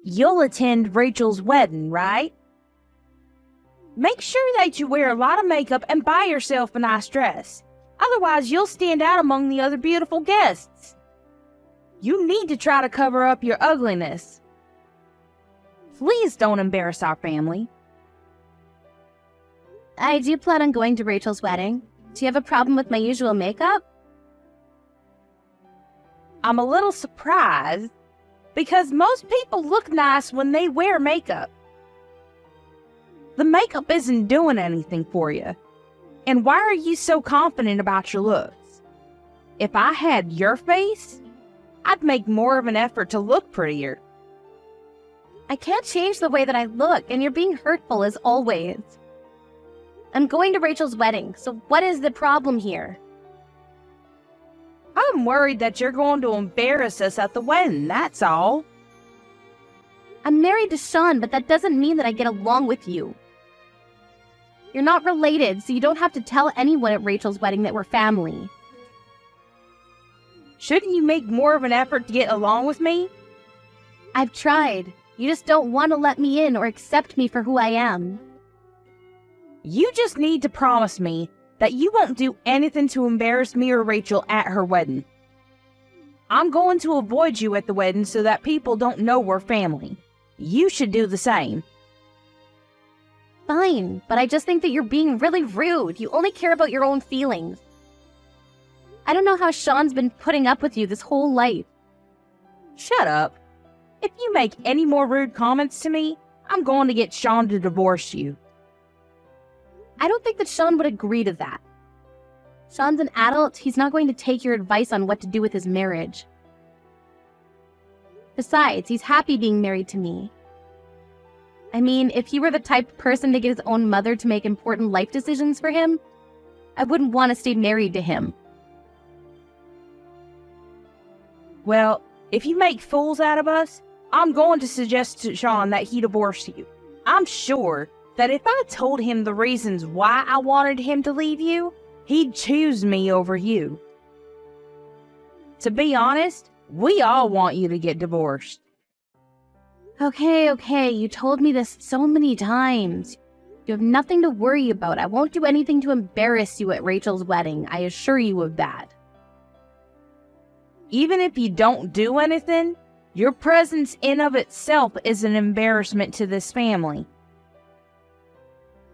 You'll attend Rachel's wedding, right? Make sure that you wear a lot of makeup and buy yourself a nice dress. Otherwise, you'll stand out among the other beautiful guests. You need to try to cover up your ugliness. Please don't embarrass our family. I do plan on going to Rachel's wedding. Do you have a problem with my usual makeup? I'm a little surprised because most people look nice when they wear makeup. The makeup isn't doing anything for you. And why are you so confident about your looks? If I had your face, I'd make more of an effort to look prettier. I can't change the way that I look, and you're being hurtful as always. I'm going to Rachel's wedding, so what is the problem here? I'm worried that you're going to embarrass us at the wedding, that's all. I'm married to Sean, but that doesn't mean that I get along with you. You're not related, so you don't have to tell anyone at Rachel's wedding that we're family. Shouldn't you make more of an effort to get along with me? I've tried. You just don't want to let me in or accept me for who I am. You just need to promise me that you won't do anything to embarrass me or Rachel at her wedding. I'm going to avoid you at the wedding so that people don't know we're family. You should do the same. Fine, but I just think that you're being really rude. You only care about your own feelings. I don't know how Sean's been putting up with you this whole life. Shut up. If you make any more rude comments to me, I'm going to get Sean to divorce you. I don't think that Sean would agree to that. Sean's an adult. He's not going to take your advice on what to do with his marriage. Besides, he's happy being married to me. I mean, if he were the type of person to get his own mother to make important life decisions for him, I wouldn't want to stay married to him. Well, if you make fools out of us, I'm going to suggest to Sean that he divorce you. I'm sure that if I told him the reasons why I wanted him to leave you, he'd choose me over you. To be honest, we all want you to get divorced. Okay, you told me this so many times. You have nothing to worry about. I won't do anything to embarrass you at Rachel's wedding. I assure you of that. Even if you don't do anything, your presence in of itself is an embarrassment to this family.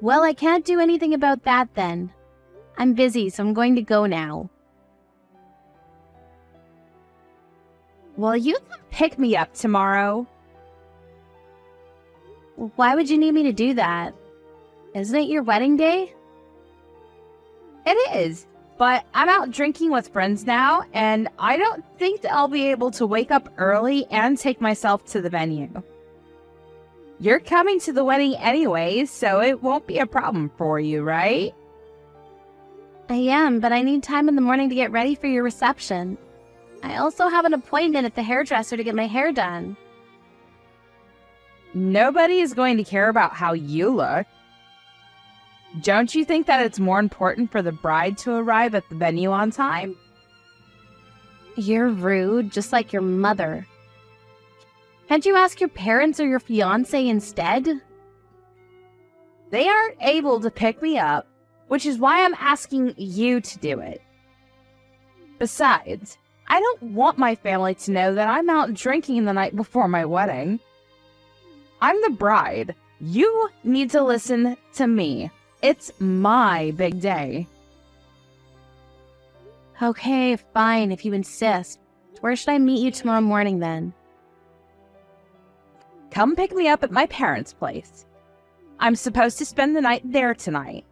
Well, I can't do anything about that then. I'm busy, so I'm going to go now. Will you come pick me up tomorrow? Why would you need me to do that? Isn't it your wedding day? It is, but I'm out drinking with friends now, and I don't think that I'll be able to wake up early and take myself to the venue. You're coming to the wedding anyways, so it won't be a problem for you, right? I am, but I need time in the morning to get ready for your reception. I also have an appointment at the hairdresser to get my hair done. Nobody is going to care about how you look. Don't you think that it's more important for the bride to arrive at the venue on time? You're rude, just like your mother. Can't you ask your parents or your fiancé instead? They aren't able to pick me up, which is why I'm asking you to do it. Besides, I don't want my family to know that I'm out drinking the night before my wedding. I'm the bride. You need to listen to me. It's my big day. Okay, fine, if you insist. Where should I meet you tomorrow morning then? Come pick me up at my parents' place. I'm supposed to spend the night there tonight.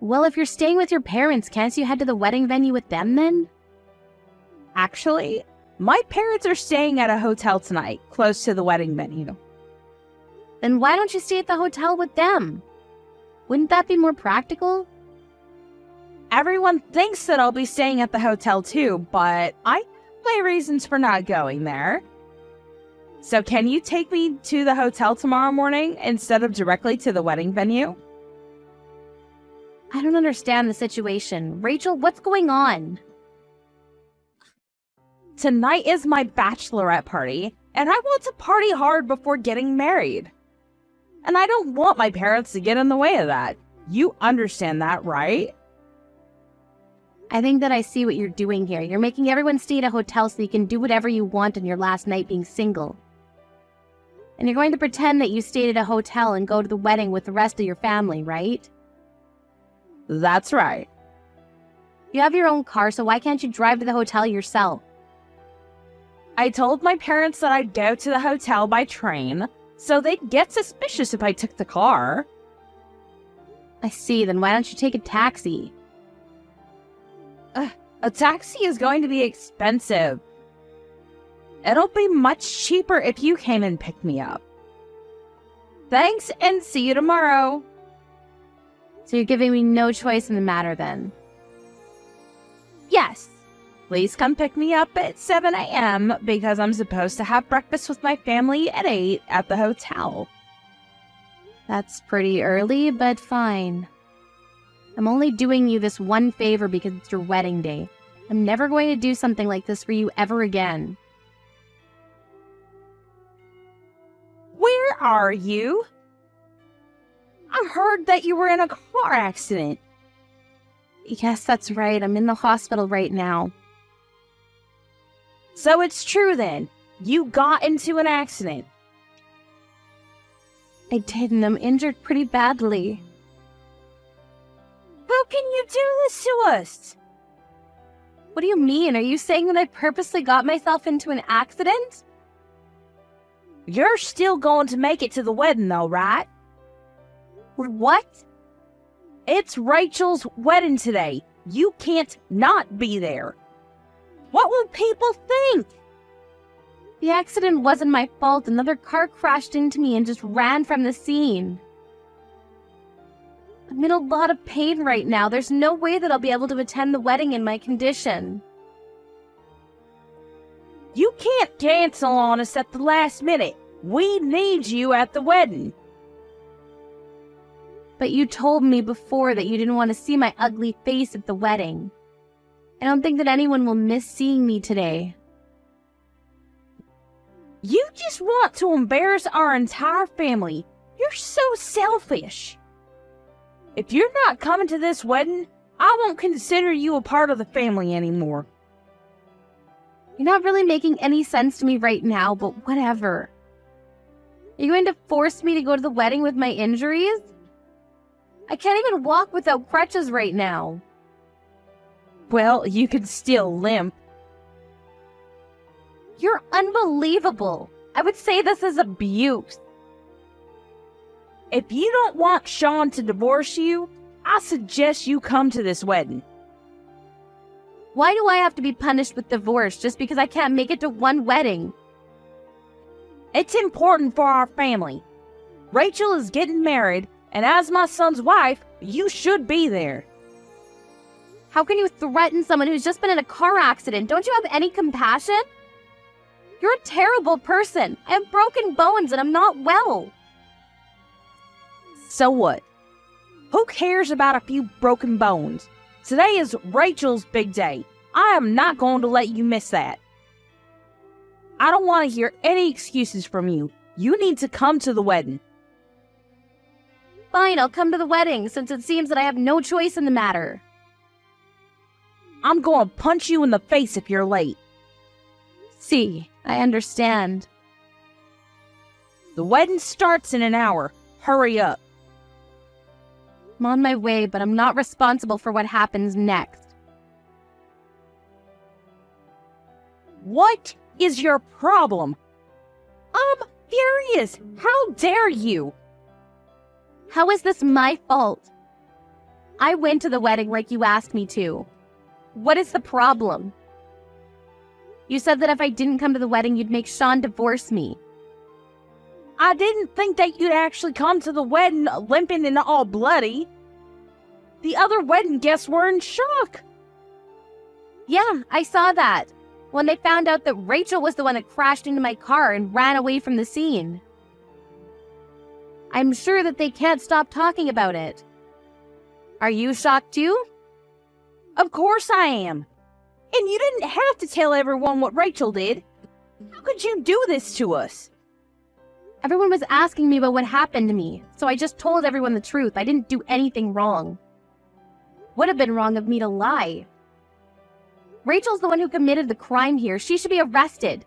Well, if you're staying with your parents, can't you head to the wedding venue with them then? Actually, my parents are staying at a hotel tonight, close to the wedding venue. Then why don't you stay at the hotel with them? Wouldn't that be more practical? Everyone thinks that I'll be staying at the hotel too, but I have my reasons for not going there. So can you take me to the hotel tomorrow morning instead of directly to the wedding venue? I don't understand the situation. Rachel, what's going on? Tonight is my bachelorette party, and I want to party hard before getting married. And I don't want my parents to get in the way of that. You understand that, right? I think that I see what you're doing here. You're making everyone stay at a hotel so you can do whatever you want on your last night being single. And you're going to pretend that you stayed at a hotel and go to the wedding with the rest of your family, right? That's right. You have your own car, so why can't you drive to the hotel yourself? I told my parents that I'd go to the hotel by train, so they'd get suspicious if I took the car. I see, then why don't you take a taxi? A taxi is going to be expensive. It'll be much cheaper if you came and picked me up. Thanks, and see you tomorrow. So you're giving me no choice in the matter then? Yes. Please come pick me up at 7 a.m. because I'm supposed to have breakfast with my family at 8 at the hotel. That's pretty early, but fine. I'm only doing you this one favor because it's your wedding day. I'm never going to do something like this for you ever again. Where are you? I heard that you were in a car accident. Yes, that's right. I'm in the hospital right now. So it's true then. You got into an accident. I didn't. I'm injured pretty badly. How can you do this to us? What do you mean? Are you saying that I purposely got myself into an accident? You're still going to make it to the wedding though, right? What? It's Rachel's wedding today. You can't not be there. What will people think? The accident wasn't my fault. Another car crashed into me and just ran from the scene. I'm in a lot of pain right now. There's no way that I'll be able to attend the wedding in my condition. You can't cancel on us at the last minute. We need you at the wedding. But you told me before that you didn't want to see my ugly face at the wedding. I don't think that anyone will miss seeing me today. You just want to embarrass our entire family. You're so selfish. If you're not coming to this wedding, I won't consider you a part of the family anymore. You're not really making any sense to me right now, but whatever. Are you going to force me to go to the wedding with my injuries? I can't even walk without crutches right now. Well, you can still limp. You're unbelievable. I would say this is abuse. If you don't want Sean to divorce you, I suggest you come to this wedding. Why do I have to be punished with divorce just because I can't make it to one wedding? It's important for our family. Rachel is getting married, and as my son's wife, you should be there. How can you threaten someone who's just been in a car accident? Don't you have any compassion? You're a terrible person. I have broken bones and I'm not well. So what? Who cares about a few broken bones? Today is Rachel's big day. I am not going to let you miss that. I don't want to hear any excuses from you. You need to come to the wedding. Fine, I'll come to the wedding since it seems that I have no choice in the matter. I'm going to punch you in the face if you're late. See, I understand. The wedding starts in an hour. Hurry up. I'm on my way, but I'm not responsible for what happens next. What is your problem? I'm furious. How dare you? How is this my fault? I went to the wedding like you asked me to. What is the problem? You said that if I didn't come to the wedding, you'd make Sean divorce me. I didn't think that you'd actually come to the wedding limping and all bloody. The other wedding guests were in shock. Yeah, I saw that. When they found out that Rachel was the one that crashed into my car and ran away from the scene. I'm sure that they can't stop talking about it. Are you shocked too? Of course I am. And you didn't have to tell everyone what Rachel did. How could you do this to us? Everyone was asking me about what happened to me, so I just told everyone the truth. I didn't do anything wrong. Would have been wrong of me to lie. Rachel's the one who committed the crime here. She should be arrested.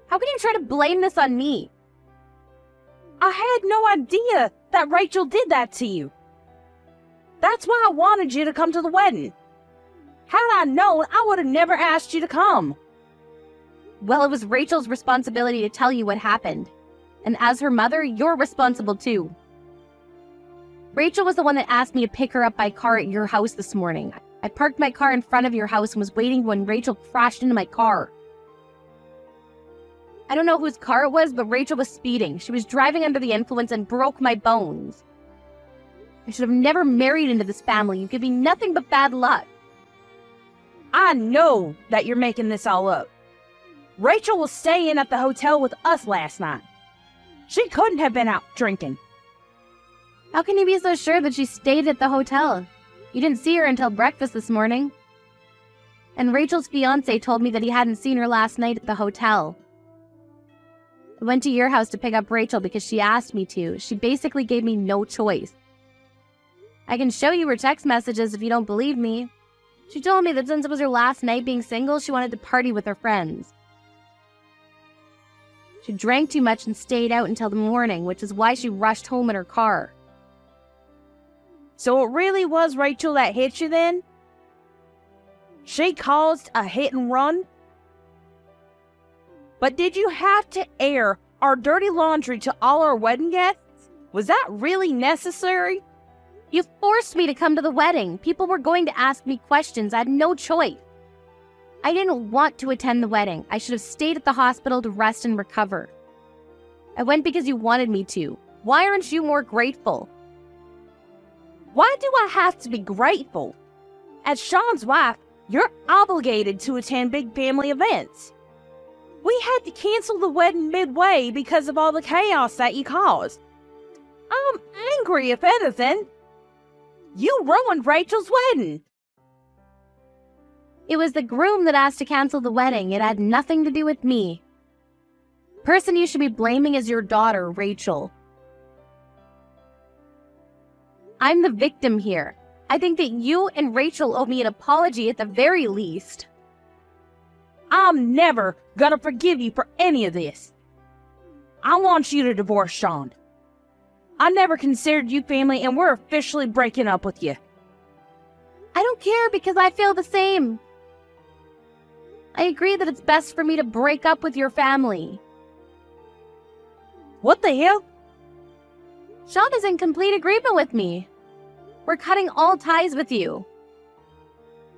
How can you try to blame this on me? I had no idea that Rachel did that to you. That's why I wanted you to come to the wedding. Had I known, I would have never asked you to come. Well, it was Rachel's responsibility to tell you what happened. And as her mother, you're responsible too. Rachel was the one that asked me to pick her up by car at your house this morning. I parked my car in front of your house and was waiting when Rachel crashed into my car. I don't know whose car it was, but Rachel was speeding. She was driving under the influence and broke my bones. I should have never married into this family. You give me nothing but bad luck. I know that you're making this all up. Rachel was staying at the hotel with us last night. She couldn't have been out drinking. How can you be so sure that she stayed at the hotel? You didn't see her until breakfast this morning. And Rachel's fiancé told me that he hadn't seen her last night at the hotel. I went to your house to pick up Rachel because she asked me to. She basically gave me no choice. I can show you her text messages if you don't believe me. She told me that since it was her last night being single, she wanted to party with her friends. She drank too much and stayed out until the morning, which is why she rushed home in her car. So it really was Rachel that hit you then? She caused a hit and run? But did you have to air our dirty laundry to all our wedding guests? Was that really necessary? You forced me to come to the wedding. People were going to ask me questions. I had no choice. I didn't want to attend the wedding. I should have stayed at the hospital to rest and recover. I went because you wanted me to. Why aren't you more grateful? Why do I have to be grateful? As Sean's wife, you're obligated to attend big family events. We had to cancel the wedding midway because of all the chaos that you caused. I'm angry, if anything. You ruined Rachel's wedding. It was the groom that asked to cancel the wedding. It had nothing to do with me. The person you should be blaming is your daughter, Rachel. I'm the victim here. I think that you and Rachel owe me an apology at the very least. I'm never gonna forgive you for any of this. I want you to divorce Sean. I never considered you family, and we're officially breaking up with you. I don't care because I feel the same. I agree that it's best for me to break up with your family. What the hell? Sean is in complete agreement with me. We're cutting all ties with you.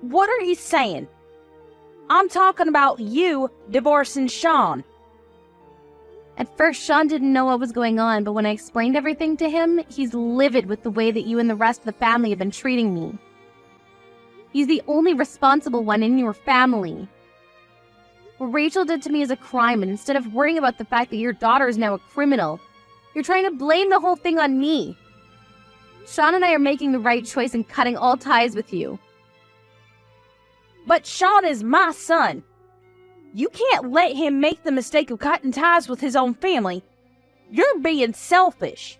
What are you saying? I'm talking about you divorcing Sean. At first, Sean didn't know what was going on, but when I explained everything to him, he's livid with the way that you and the rest of the family have been treating me. He's the only responsible one in your family. What Rachel did to me is a crime, and instead of worrying about the fact that your daughter is now a criminal, you're trying to blame the whole thing on me. Sean and I are making the right choice and cutting all ties with you. But Sean is my son. You can't let him make the mistake of cutting ties with his own family. You're being selfish.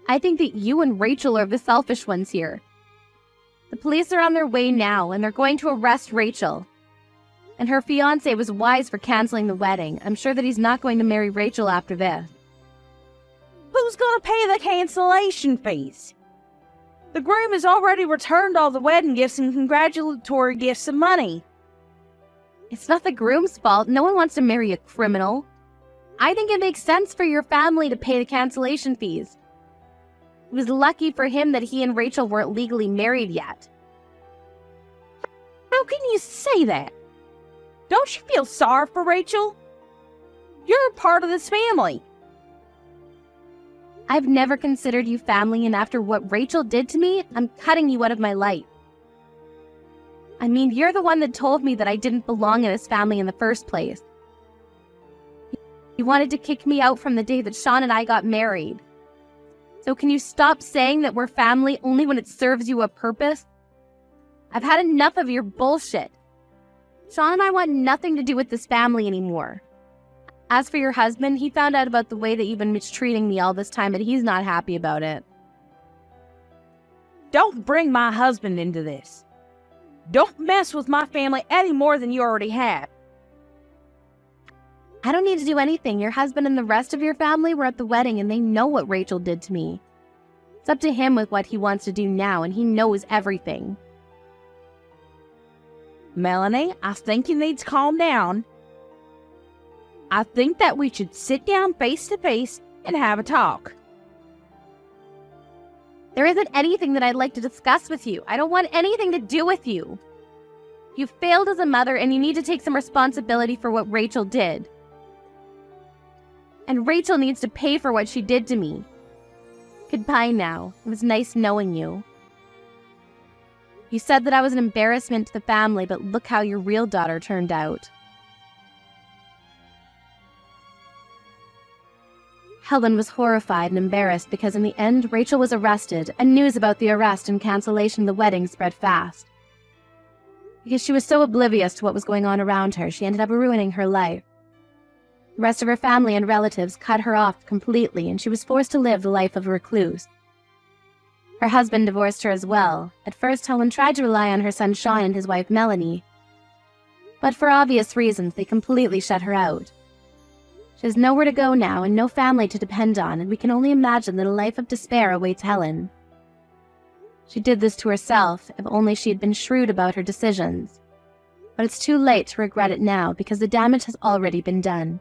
I think that you and Rachel are the selfish ones here. The police are on their way now, and they're going to arrest Rachel. And her fiancé was wise for canceling the wedding. I'm sure that he's not going to marry Rachel after this. Who's gonna pay the cancellation fees? The groom has already returned all the wedding gifts and congratulatory gifts and money. It's not the groom's fault. No one wants to marry a criminal. I think it makes sense for your family to pay the cancellation fees. It was lucky for him that he and Rachel weren't legally married yet. How can you say that? Don't you feel sorry for Rachel? You're a part of this family. I've never considered you family, and after what Rachel did to me, I'm cutting you out of my life. I mean, you're the one that told me that I didn't belong in this family in the first place. You wanted to kick me out from the day that Sean and I got married. So can you stop saying that we're family only when it serves you a purpose? I've had enough of your bullshit. Sean and I want nothing to do with this family anymore. As for your husband, he found out about the way that you've been mistreating me all this time, and he's not happy about it. Don't bring my husband into this. Don't mess with my family any more than you already have. I don't need to do anything. Your husband and the rest of your family were at the wedding, and they know what Rachel did to me. It's up to him with what he wants to do now, and he knows everything. Melanie, I think you need to calm down. I think that we should sit down face to face and have a talk. There isn't anything that I'd like to discuss with you. I don't want anything to do with you. You failed as a mother, and you need to take some responsibility for what Rachel did. And Rachel needs to pay for what she did to me. Goodbye now. It was nice knowing you. You said that I was an embarrassment to the family, but look how your real daughter turned out. Helen was horrified and embarrassed because in the end, Rachel was arrested, and news about the arrest and cancellation of the wedding spread fast. Because she was so oblivious to what was going on around her, she ended up ruining her life. The rest of her family and relatives cut her off completely, and she was forced to live the life of a recluse. Her husband divorced her as well. At first, Helen tried to rely on her son Sean and his wife Melanie. But for obvious reasons, they completely shut her out. She has nowhere to go now and no family to depend on, and we can only imagine that a life of despair awaits Helen. She did this to herself, if only she had been shrewd about her decisions. But it's too late to regret it now because the damage has already been done.